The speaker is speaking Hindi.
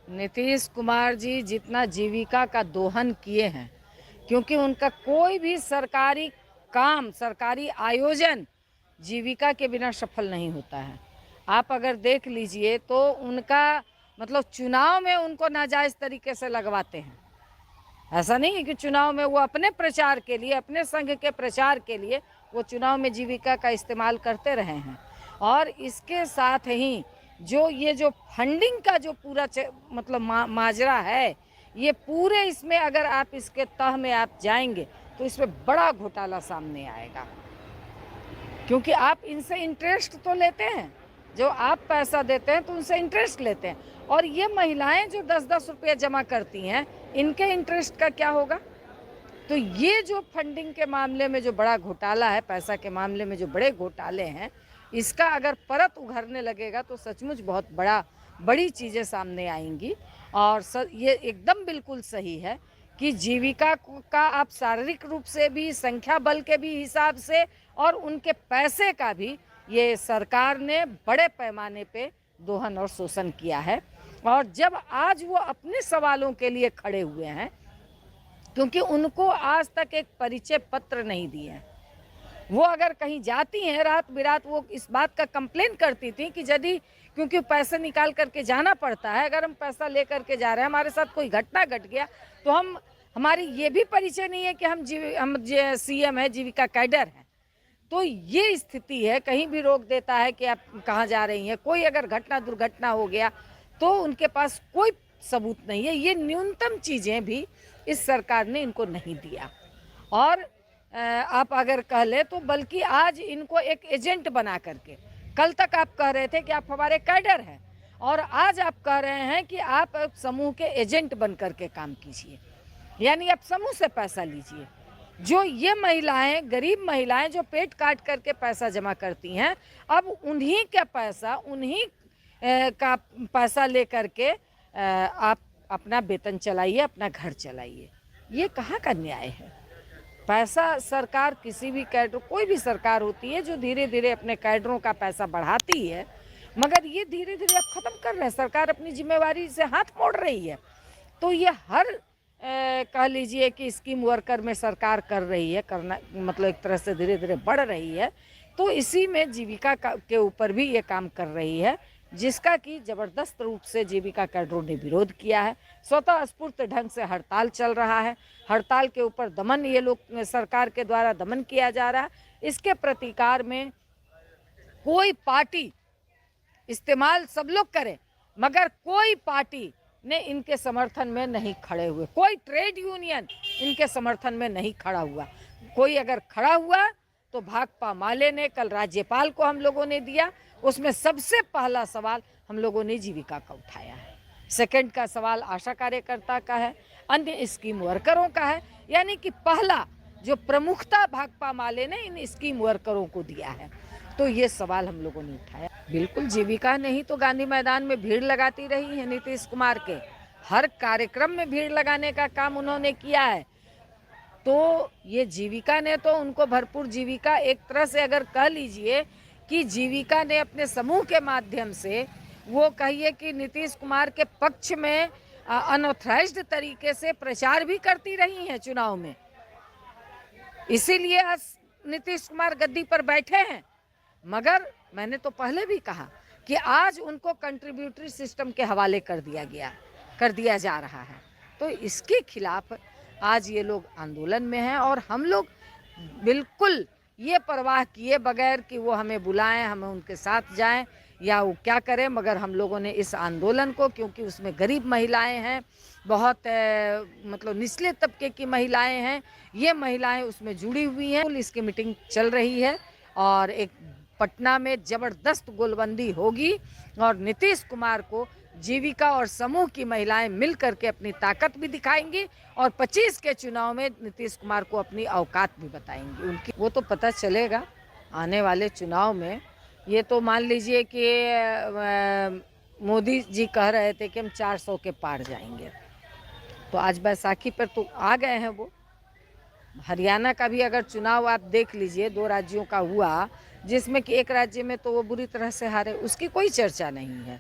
नीतीश कुमार जी जितना जीविका का दोहन किए हैं, क्योंकि उनका कोई भी सरकारी काम, सरकारी आयोजन जीविका के बिना सफल नहीं होता है। आप अगर देख लीजिए तो उनका मतलब चुनाव में उनको नाजायज़ तरीके से लगवाते हैं। ऐसा नहीं है कि चुनाव में वो अपने प्रचार के लिए, अपने संघ के प्रचार के लिए वो चुनाव में जीविका का इस्तेमाल करते रहे हैं। और इसके साथ ही जो फंडिंग का जो पूरा मतलब माजरा है, ये पूरे इसमें अगर आप इसके तह में आप जाएंगे तो इसमें बड़ा घोटाला सामने आएगा। क्योंकि आप इनसे इंटरेस्ट तो लेते हैं, जो आप पैसा देते हैं तो उनसे इंटरेस्ट लेते हैं, और ये महिलाएं जो 10-10 रुपये जमा करती हैं, इनके इंटरेस्ट का क्या होगा? तो ये जो फंडिंग के मामले में जो बड़ा घोटाला है, पैसा के मामले में जो बड़े घोटाले हैं, इसका अगर परत उभरने लगेगा तो सचमुच बहुत बड़ी चीज़ें सामने आएंगी। और ये एकदम बिल्कुल सही है कि जीविका का आप शारीरिक रूप से भी, संख्या बल के भी हिसाब से और उनके पैसे का भी ये सरकार ने बड़े पैमाने पे दोहन और शोषण किया है। और जब आज वो अपने सवालों के लिए खड़े हुए हैं, क्योंकि उनको आज तक एक परिचय पत्र नहीं दिए हैं। वो अगर कहीं जाती हैं रात बिरात, वो इस बात का कंप्लेन करती थी कि यदि, क्योंकि पैसे निकाल करके जाना पड़ता है, अगर हम पैसा ले करके जा रहे हैं, हमारे साथ कोई घटना घट गया तो हमारी ये भी परिचय नहीं है कि हम सीएम है, जीविका कैडर है। तो ये स्थिति है, कहीं भी रोक देता है कि आप कहाँ जा रही हैं। कोई अगर दुर्घटना हो गया तो उनके पास कोई सबूत नहीं है। ये न्यूनतम चीज़ें भी इस सरकार ने इनको नहीं दिया। और आप अगर कह ले तो बल्कि आज इनको एक एजेंट बना करके, कल तक आप कह रहे थे कि आप हमारे कैडर हैं, और आज आप कह रहे हैं कि आप समूह के एजेंट बन करके काम कीजिए, यानी आप समूह से पैसा लीजिए। जो ये महिलाएं, गरीब महिलाएं जो पेट काट करके पैसा जमा करती हैं, अब उन्हीं का पैसा, उन्हीं का पैसा ले करके आप अपना वेतन चलाइए, अपना घर चलाइए। ये कहाँ का न्याय है? पैसा सरकार किसी भी कैडर, कोई भी सरकार होती है जो धीरे धीरे अपने कैडरों का पैसा बढ़ाती है, मगर ये धीरे धीरे अब ख़त्म कर रहे हैं। सरकार अपनी जिम्मेवारी से हाथ मोड़ रही है। तो ये हर कह लीजिए कि स्कीम वर्कर में सरकार कर रही है, करना मतलब एक तरह से धीरे धीरे बढ़ रही है। तो इसी में जीविका के ऊपर भी ये काम कर रही है, जिसका कि ज़बरदस्त रूप से जीविका कैडरों ने विरोध किया है। स्वतः स्फूर्त ढंग से हड़ताल चल रहा है। हड़ताल के ऊपर दमन, ये लोग सरकार के द्वारा दमन किया जा रहा है। इसके प्रतिकार में कोई पार्टी इस्तेमाल सब लोग करें, मगर कोई पार्टी ने इनके समर्थन में नहीं खड़े हुए, कोई ट्रेड यूनियन इनके समर्थन में नहीं खड़ा हुआ। कोई अगर खड़ा हुआ तो भाकपा माले ने कल राज्यपाल को हम लोगों ने दिया, उसमें सबसे पहला सवाल हम लोगों ने जीविका का उठाया है। सेकंड का सवाल आशा कार्यकर्ता का है, अन्य स्कीम वर्करों का है। यानी कि पहला जो प्रमुखता भाकपा माले ने इन स्कीम वर्करों को दिया है। तो ये सवाल हम लोगों ने उठाया। बिल्कुल, जीविका नहीं तो गांधी मैदान में भीड़ लगाती रही है नीतीश कुमार के। हर कार्यक्रम में भीड़ लगाने का काम उन्होंने किया है। तो ये जीविका ने तो उनको भरपूर, जीविका एक तरह से अगर कह लीजिए कि जीविका ने अपने समूह के माध्यम से, वो कहिए कि नीतीश कुमार के पक्ष में अनऑथराइज्ड तरीके से प्रचार भी करती रही हैं चुनाव में। इसीलिए आज नीतीश कुमार गद्दी पर बैठे हैं। मगर मैंने तो पहले भी कहा कि आज उनको कंट्रीब्यूटरी सिस्टम के हवाले कर दिया जा रहा है। तो इसके खिलाफ आज ये लोग आंदोलन में हैं, और हम लोग बिल्कुल ये परवाह किए बगैर कि वो हमें बुलाएं, हमें उनके साथ जाएं या वो क्या करें, मगर हम लोगों ने इस आंदोलन को, क्योंकि उसमें गरीब महिलाएं हैं, बहुत मतलब निचले तबके की महिलाएं हैं, ये महिलाएं उसमें जुड़ी हुई हैं। इसकी मीटिंग चल रही है और एक पटना में ज़बरदस्त गोलबंदी होगी, और नीतीश कुमार को जीविका और समूह की महिलाएं मिल करके अपनी ताकत भी दिखाएंगी, और 25 के चुनाव में नीतीश कुमार को अपनी औकात भी बताएंगी उनकी। वो तो पता चलेगा आने वाले चुनाव में। ये तो मान लीजिए कि मोदी जी कह रहे थे कि हम 400 के पार जाएंगे, तो आज बैसाखी पर तो आ गए हैं वो। हरियाणा का भी अगर चुनाव आप देख लीजिए, 2 राज्यों का हुआ, जिसमें कि एक राज्य में तो वो बुरी तरह से हारे, उसकी कोई चर्चा नहीं है।